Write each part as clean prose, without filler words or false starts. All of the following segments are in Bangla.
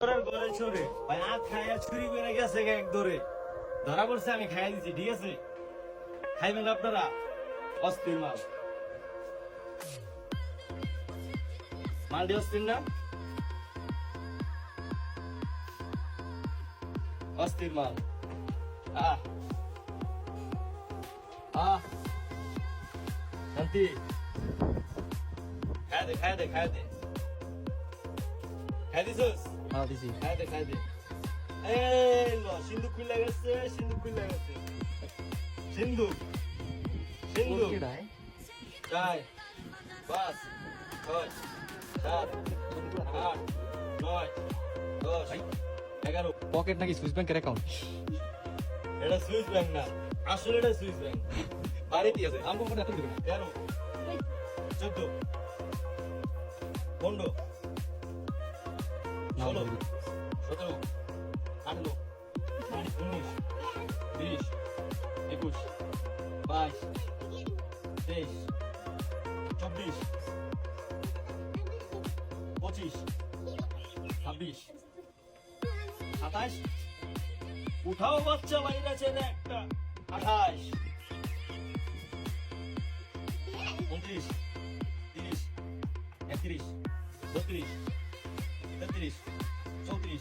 ঘরে ছড়ে ভাই আখ খাইয়া ছুরি বেড়ে গেছে এক ধরে ধরা পড়ছে আমি খাইয়া দিচ্ছি ঠিক আছে খাইবেন আপনারা অস্থির মাল মালটি অস্থির না অস্থির মাল আহ আহ শান্তি খাই দে খাই দে খাই দে খাই দিছিস দিছি খাই দে এই লো সিন্ধুক খুলে গেছে সিন্ধুক যাই 5 6 7 8 9 10 11 পকেট নাকি সুইস ব্যাংকের অ্যাকাউন্ট এটা সুইস ব্যাংক না আসলে এটা সুইস ব্যাংক বাড়িতে আছে আমগো মনে এত দিবে 13 14 15 16 17 18 19 20 21 22 23 24 25 26 27 উঠাও বাচ্চা বাইরে ছেলে একটা 28 29 30 31 32 33 34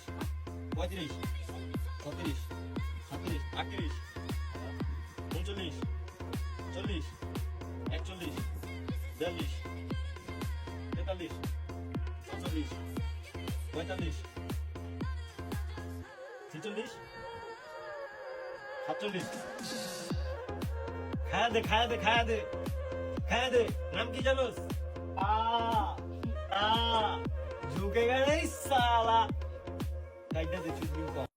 35 36 37 38 39 40 41 42 43 44 45 46 47 খায়া দে নাম কি জানোস ঝুঁকে গেলে সালা কাইটা দে চুপ